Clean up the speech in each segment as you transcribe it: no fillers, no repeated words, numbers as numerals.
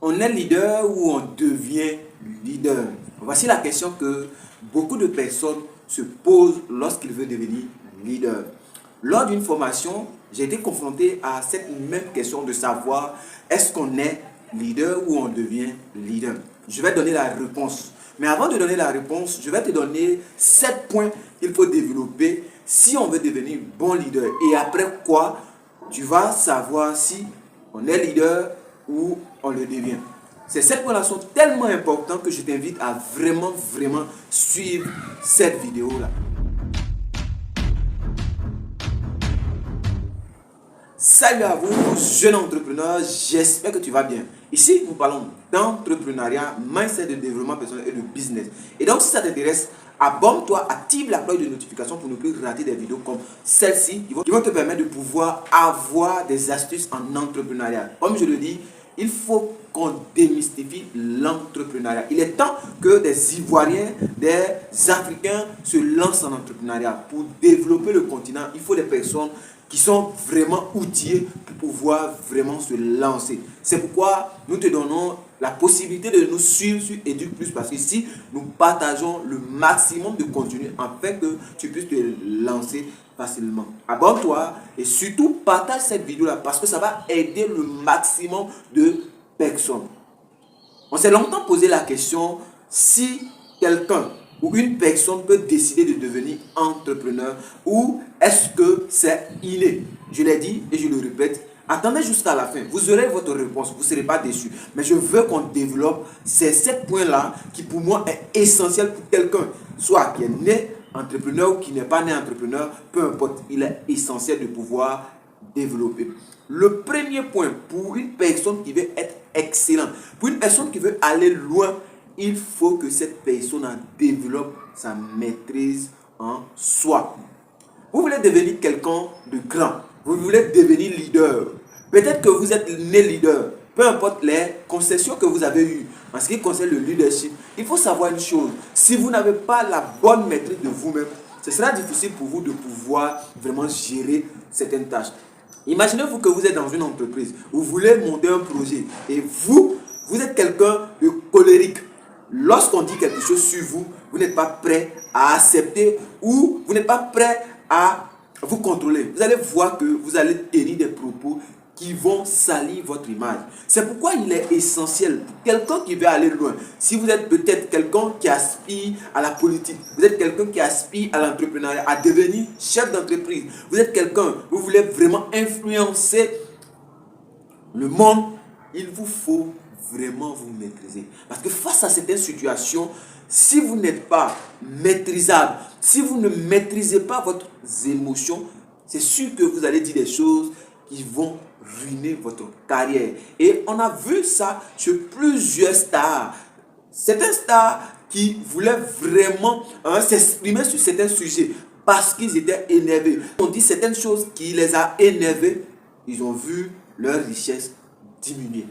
On est leader ou on devient leader? Voici la question que beaucoup de personnes se posent lorsqu'ils veulent devenir leader. Lors d'une formation, j'ai été confronté à cette même question de savoir est-ce qu'on est leader ou on devient leader. Je vais donner la réponse. Mais avant de donner la réponse, je vais te donner 7 points qu'il faut développer si on veut devenir bon leader. Et après quoi, tu vas savoir si on est leader ou on le devient. Ces 7 points-là sont tellement importants que je t'invite à vraiment suivre cette vidéo-là. Salut à vous, jeunes entrepreneurs, j'espère que tu vas bien. Ici, nous parlons d'entrepreneuriat, mindset de développement personnel et de business. Et donc, si ça t'intéresse, abonne-toi, active la cloche de notification pour ne plus rater des vidéos comme celle-ci qui vont te permettre de pouvoir avoir des astuces en entrepreneuriat. Comme je le dis, il faut qu'on démystifie l'entrepreneuriat. Il est temps que des Ivoiriens, des Africains se lancent en entrepreneuriat. Pour développer le continent, il faut des personnes qui sont vraiment outillés pour pouvoir vraiment se lancer. C'est pourquoi nous te donnons la possibilité de nous suivre sur EduPlus parce qu'ici, nous partageons le maximum de contenu afin que tu puisses te lancer facilement. Abonne-toi et surtout partage cette vidéo-là parce que ça va aider le maximum de personnes. On s'est longtemps posé la question si quelqu'un ou une personne peut décider de devenir entrepreneur ou est-ce que c'est inné? Je l'ai dit et je le répète, attendez jusqu'à la fin, vous aurez votre réponse, vous ne serez pas déçus. Mais je veux qu'on développe ces 7 points-là qui pour moi est essentiel pour quelqu'un, soit qui est né entrepreneur ou qui n'est pas né entrepreneur, peu importe, il est essentiel de pouvoir développer. Le premier point pour une personne qui veut être excellente, pour une personne qui veut aller loin, il faut que cette personne développe sa maîtrise en soi. Vous voulez devenir quelqu'un de grand, vous voulez devenir leader. Peut-être que vous êtes né leader, peu importe les concessions que vous avez eues. En ce qui concerne le leadership, il faut savoir une chose. Si vous n'avez pas la bonne maîtrise de vous-même, ce sera difficile pour vous de pouvoir vraiment gérer certaines tâches. Imaginez-vous que vous êtes dans une entreprise, vous voulez monter un projet et vous êtes quelqu'un de colérique. Lorsqu'on dit quelque chose sur vous, vous n'êtes pas prêt à accepter ou vous n'êtes pas prêt à vous contrôler. Vous allez voir que vous allez tenir des propos qui vont salir votre image. C'est pourquoi il est essentiel pour quelqu'un qui veut aller loin. Si vous êtes peut-être quelqu'un qui aspire à la politique, vous êtes quelqu'un qui aspire à l'entrepreneuriat, à devenir chef d'entreprise, vous êtes quelqu'un, vous voulez vraiment influencer le monde, il vous faut vraiment vous maîtriser. Parce que face à certaines situations, si vous n'êtes pas maîtrisable, si vous ne maîtrisez pas votre émotion, c'est sûr que vous allez dire des choses qui vont ruiner votre carrière. Et on a vu ça sur plusieurs stars. Certains stars qui voulaient vraiment s'exprimer sur certains sujets parce qu'ils étaient énervés. On dit certaines choses qui les a énervés, ils ont vu leur richesse diminuer.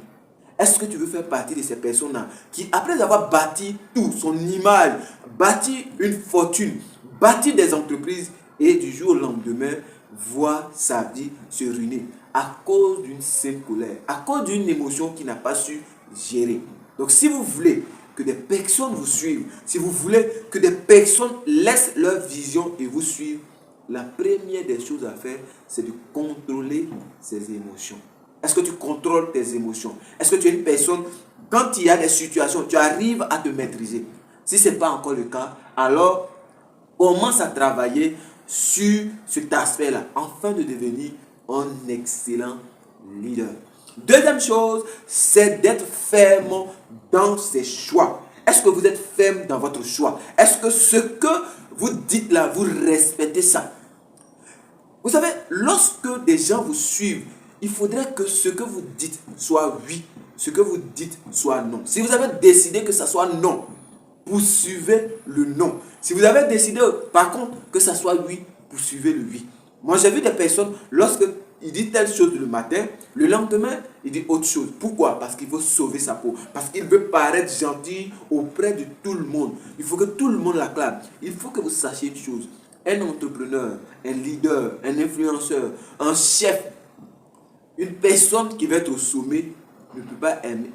Est-ce que tu veux faire partie de ces personnes-là qui, après avoir bâti tout, son image, bâti une fortune, bâti des entreprises et du jour au lendemain, voit sa vie se ruiner à cause d'une simple colère, à cause d'une émotion qu'il n'a pas su gérer. Donc si vous voulez que des personnes vous suivent, si vous voulez que des personnes laissent leur vision et vous suivent, la première des choses à faire, c'est de contrôler ses émotions. Est-ce que tu contrôles tes émotions? Est-ce que tu es une personne, quand il y a des situations, tu arrives à te maîtriser? Si ce n'est pas encore le cas, alors commence à travailler sur cet aspect-là, afin de devenir un excellent leader. Deuxième chose, c'est d'être ferme dans ses choix. Est-ce que vous êtes ferme dans votre choix? Est-ce que ce que vous dites là, vous respectez ça? Vous savez, lorsque des gens vous suivent, il faudrait que ce que vous dites soit oui, ce que vous dites soit non. Si vous avez décidé que ça soit non, poursuivez le non. Si vous avez décidé par contre que ça soit oui, poursuivez le oui. Moi j'ai vu des personnes, lorsque il dit telle chose le matin, le lendemain il dit autre chose. Pourquoi? Parce qu'il veut sauver sa peau, parce qu'il veut paraître gentil auprès de tout le monde. Il faut que tout le monde l'acclame. Il faut que vous sachiez une chose. Un entrepreneur, un leader, un influenceur, un chef, une personne qui va être au sommet ne peut pas aimer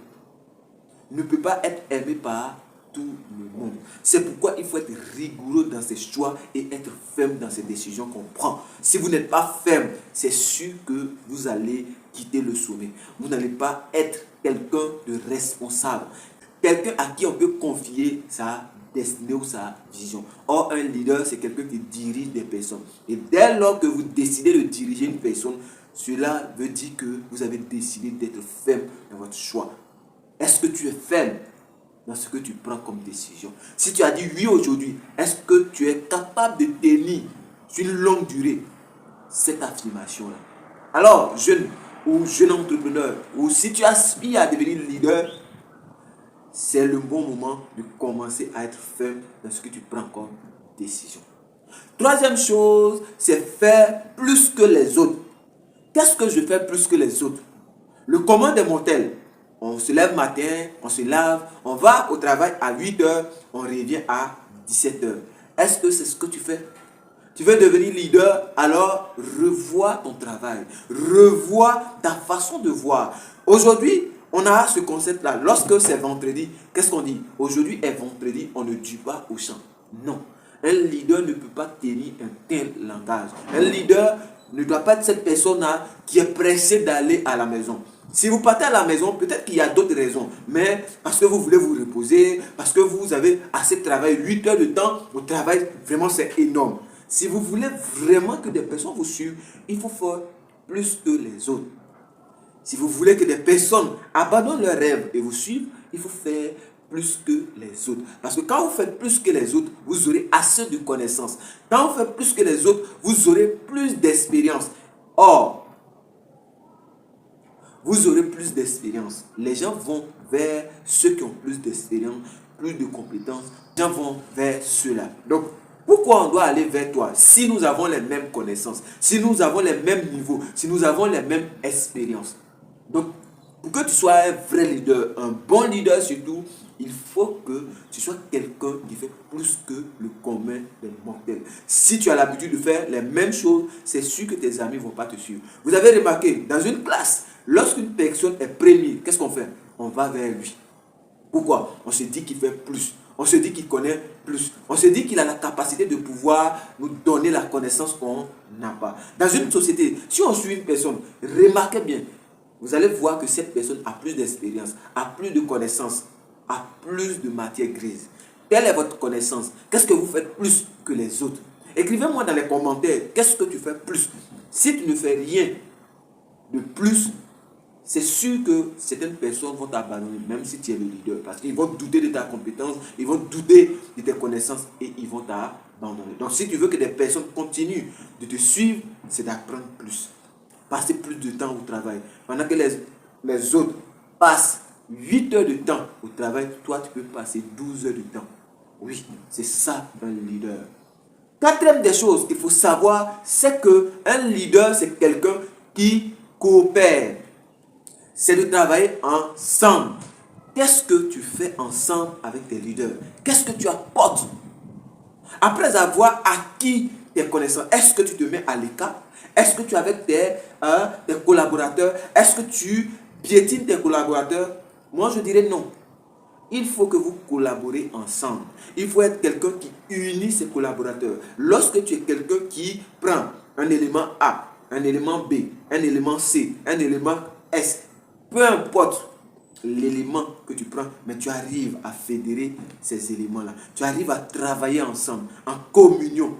ne peut pas être aimé par tout le monde. C'est pourquoi il faut être rigoureux dans ses choix et être ferme dans ses décisions qu'on prend. Si vous n'êtes pas ferme, c'est sûr que vous allez quitter le sommet. Vous n'allez pas être quelqu'un de responsable. Quelqu'un à qui on peut confier sa destinée ou sa vision. Or, un leader, c'est quelqu'un qui dirige des personnes. Et dès lors que vous décidez de diriger une personne, cela veut dire que vous avez décidé d'être ferme dans votre choix. Est-ce que tu es ferme dans ce que tu prends comme décision? Si tu as dit oui aujourd'hui, est-ce que tu es capable de tenir sur une longue durée cette affirmation-là? Alors, jeune ou jeune entrepreneur, ou si tu aspires à devenir leader, c'est le bon moment de commencer à être ferme dans ce que tu prends comme décision. Troisième chose, c'est faire plus que les autres. Qu'est-ce que je fais plus que les autres? Le commun des mortels. On se lève matin, on se lave, on va au travail à 8 heures, on revient à 17 heures. Est-ce que c'est ce que tu fais? Tu veux devenir leader, alors revois ton travail, revois ta façon de voir. Aujourd'hui, on a ce concept-là. Lorsque c'est vendredi, qu'est-ce qu'on dit? Aujourd'hui est vendredi, on ne dit pas au champ. Non. Un leader ne peut pas tenir un tel langage. Un leader ne doit pas être cette personne-là qui est pressée d'aller à la maison. Si vous partez à la maison, peut-être qu'il y a d'autres raisons. Mais parce que vous voulez vous reposer, parce que vous avez assez de travail, 8 heures de temps au travail, vraiment c'est énorme. Si vous voulez vraiment que des personnes vous suivent, il faut faire plus que les autres. Si vous voulez que des personnes abandonnent leurs rêves et vous suivent, il faut faire plus que les autres. Parce que quand vous faites plus que les autres, vous aurez assez de connaissances. Quand vous faites plus que les autres, vous aurez plus d'expérience. Or, vous aurez plus d'expérience. Les gens vont vers ceux qui ont plus d'expérience, plus de compétences. Les gens vont vers ceux-là. Donc, pourquoi on doit aller vers toi si nous avons les mêmes connaissances, si nous avons les mêmes niveaux, si nous avons les mêmes expériences? Donc, pour que tu sois un vrai leader, un bon leader surtout, il faut que tu sois quelqu'un qui fait plus que le commun des mortels. Si tu as l'habitude de faire les mêmes choses, c'est sûr que tes amis ne vont pas te suivre. Vous avez remarqué, dans une classe, lorsqu'une personne est première, qu'est-ce qu'on fait? On va vers lui. Pourquoi? On se dit qu'il fait plus. On se dit qu'il connaît plus. On se dit qu'il a la capacité de pouvoir nous donner la connaissance qu'on n'a pas. Dans une société, si on suit une personne, remarquez bien, vous allez voir que cette personne a plus d'expérience, a plus de connaissances, a plus de matière grise. Quelle est votre connaissance? Qu'est-ce que vous faites plus que les autres? Écrivez-moi dans les commentaires, qu'est-ce que tu fais plus? Si tu ne fais rien de plus, c'est sûr que certaines personnes vont t'abandonner, même si tu es le leader, parce qu'ils vont douter de ta compétence, ils vont douter de tes connaissances et ils vont t'abandonner. Donc si tu veux que des personnes continuent de te suivre, c'est d'apprendre plus. Passer plus de temps au travail. Pendant que les autres passent 8 heures de temps au travail, toi tu peux passer 12 heures de temps. Oui, c'est ça un leader. Quatrième des choses qu'il faut savoir, c'est qu'un leader, c'est quelqu'un qui coopère. C'est de travailler ensemble. Qu'est-ce que tu fais ensemble avec tes leaders? Qu'est-ce que tu apportes? Après avoir acquis tes connaissances, est-ce que tu te mets à l'écart? Est-ce que tu es avec tes collaborateurs? Est-ce que tu piétines tes collaborateurs? Moi, je dirais non. Il faut que vous collaborez ensemble. Il faut être quelqu'un qui unit ses collaborateurs. Lorsque tu es quelqu'un qui prend un élément A, un élément B, un élément C, un élément S, peu importe l'élément que tu prends, mais tu arrives à fédérer ces éléments-là. Tu arrives à travailler ensemble, en communion.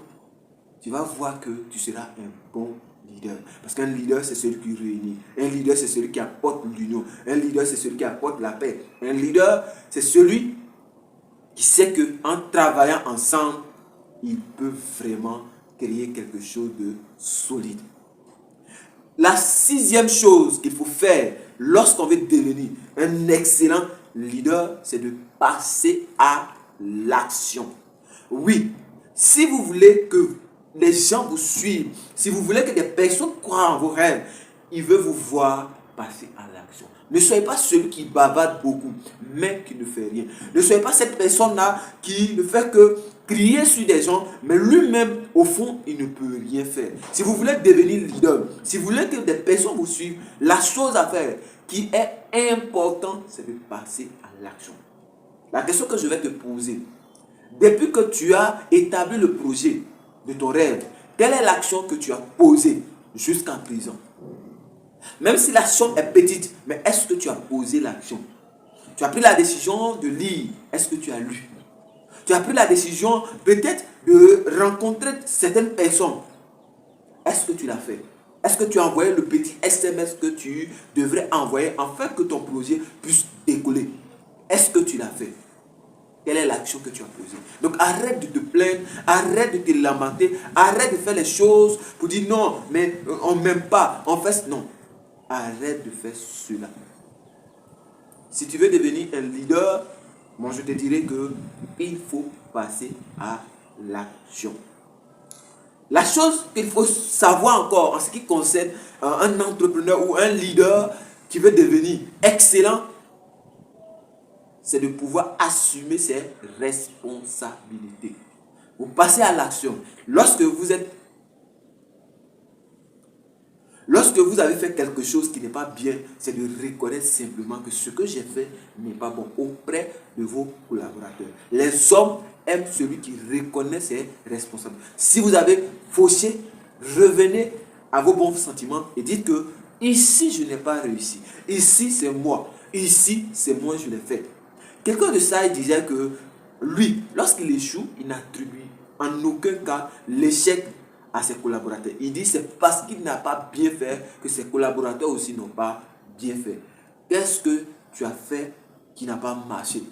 Tu vas voir que tu seras un bon leader. Parce qu'un leader, c'est celui qui réunit. Un leader, c'est celui qui apporte l'union. Un leader, c'est celui qui apporte la paix. Un leader, c'est celui qui sait qu'en travaillant ensemble, il peut vraiment créer quelque chose de solide. La sixième chose qu'il faut faire lorsqu'on veut devenir un excellent leader, c'est de passer à l'action. Oui, si vous voulez que les gens vous suivent, si vous voulez que des personnes croient en vos rêves, ils veulent vous voir passer à l'action. Ne soyez pas celui qui bavarde beaucoup, mais qui ne fait rien. Ne soyez pas cette personne-là qui ne fait que crier sur des gens, mais lui-même, au fond, il ne peut rien faire. Si vous voulez devenir leader, si vous voulez que des personnes vous suivent, la chose à faire, qui est important, c'est de passer à l'action. La question que je vais te poser, depuis que tu as établi le projet de ton rêve, quelle est l'action que tu as posée jusqu'à présent? Même si l'action est petite, mais est-ce que tu as posé l'action? Tu as pris la décision de lire, est-ce que tu as lu? Tu as pris la décision peut-être de rencontrer certaines personnes. Est-ce que tu l'as fait? Est-ce que tu as envoyé le petit SMS que tu devrais envoyer afin que ton projet puisse décoller? Est-ce que tu l'as fait? Quelle est l'action que tu as posée? Donc arrête de te plaindre, arrête de te lamenter, arrête de faire les choses pour dire non, mais on ne m'aime pas, on fait non. Arrête de faire cela. Si tu veux devenir un leader, moi je te dirais que il faut passer à l'action. La chose qu'il faut savoir encore en ce qui concerne un entrepreneur ou un leader qui veut devenir excellent, c'est de pouvoir assumer ses responsabilités. Vous passez à l'action. Lorsque vous avez fait quelque chose qui n'est pas bien, c'est de reconnaître simplement que ce que j'ai fait n'est pas bon auprès de vos collaborateurs. Les hommes aiment celui qui reconnaît ses responsabilités. Si vous avez fauché, revenez à vos bons sentiments et dites que ici je n'ai pas réussi. Ici c'est moi. Ici c'est moi je l'ai fait. Quelqu'un de ça, il disait que lui, lorsqu'il échoue, il n'attribue en aucun cas l'échec à ses collaborateurs. Il dit c'est parce qu'il n'a pas bien fait que ses collaborateurs aussi n'ont pas bien fait. Qu'est-ce que tu as fait qui n'a pas marché?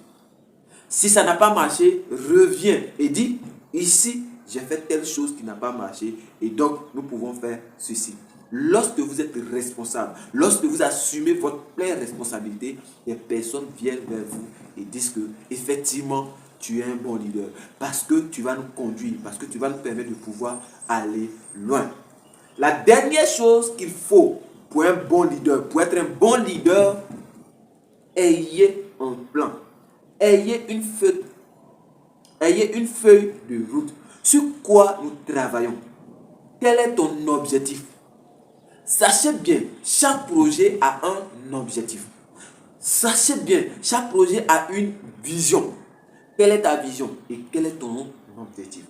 Si ça n'a pas marché, reviens et dis ici j'ai fait telle chose qui n'a pas marché et donc nous pouvons faire ceci. Lorsque vous êtes responsable, lorsque vous assumez votre pleine responsabilité, les personnes viennent vers vous et disent que effectivement tu es un bon leader parce que tu vas nous conduire, parce que tu vas nous permettre de pouvoir aller loin. La dernière chose qu'il faut pour un bon leader, pour être un bon leader, ayez un plan, ayez une feuille de route. Sur quoi nous travaillons? Quel est ton objectif? Sachez bien, chaque projet a un objectif. Sachez bien, chaque projet a une vision. Quelle est ta vision et quel est ton objectif?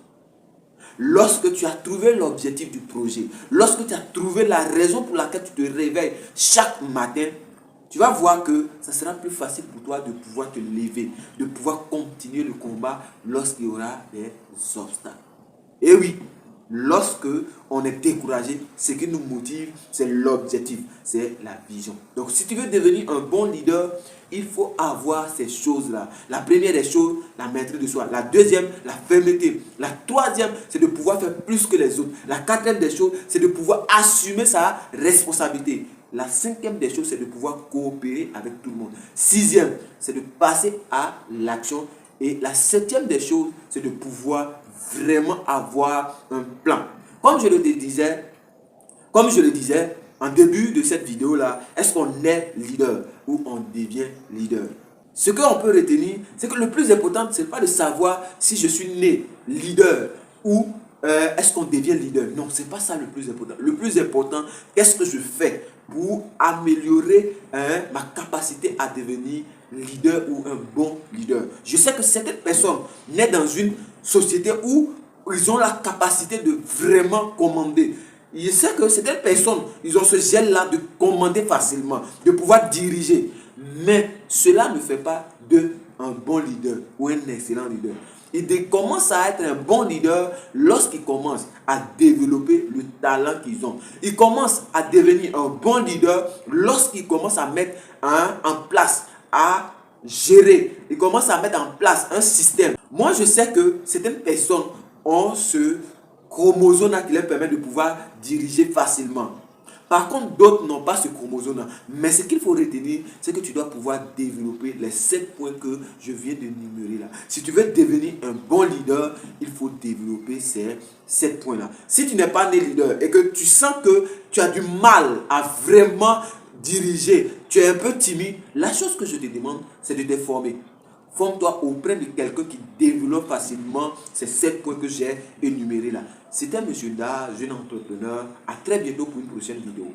Lorsque tu as trouvé l'objectif du projet, lorsque tu as trouvé la raison pour laquelle tu te réveilles chaque matin, tu vas voir que ça sera plus facile pour toi de pouvoir te lever, de pouvoir continuer le combat lorsqu'il y aura des obstacles. Et oui, lorsque on est découragé, ce qui nous motive, c'est l'objectif, c'est la vision. Donc si tu veux devenir un bon leader, il faut avoir ces choses-là. La première des choses, la maîtrise de soi. La deuxième, la fermeté. La troisième, c'est de pouvoir faire plus que les autres. La quatrième des choses, c'est de pouvoir assumer sa responsabilité. La cinquième des choses, c'est de pouvoir coopérer avec tout le monde. Sixième, c'est de passer à l'action. Et la septième des choses, c'est de pouvoir vraiment avoir un plan. Comme je le disais en début de cette vidéo-là, est-ce qu'on est leader ou on devient leader? Ce qu'on peut retenir, c'est que le plus important, ce n'est pas de savoir si je suis né leader ou est-ce qu'on devient leader. Non, ce n'est pas ça le plus important. Le plus important, qu'est-ce que je fais pour améliorer ma capacité à devenir leader ou un bon leader. Je sais que certaines personnes naissent dans une société où ils ont la capacité de vraiment commander. Je sais que certaines personnes, ils ont ce gel-là de commander facilement, de pouvoir diriger. Mais cela ne fait pas d'eux un bon leader ou un excellent leader. Ils commencent à être un bon leader lorsqu'ils commencent à développer le talent qu'ils ont. Ils commencent à devenir un bon leader lorsqu'ils commencent à mettre en place, à gérer. Ils commencent à mettre en place un système. Moi, je sais que certaines personnes ont ce chromosome qui leur permet de pouvoir diriger facilement. Par contre, d'autres n'ont pas ce chromosome-là. Mais ce qu'il faut retenir, c'est que tu dois pouvoir développer les 7 points que je viens de numérer là. Si tu veux devenir un bon leader, il faut développer ces 7 points-là. Si tu n'es pas né leader et que tu sens que tu as du mal à vraiment diriger, tu es un peu timide, la chose que je te demande, c'est de te former. Forme-toi auprès de quelqu'un qui développe facilement ces 7 points que j'ai énumérés là. C'était M. Da, jeune entrepreneur. À très bientôt pour une prochaine vidéo.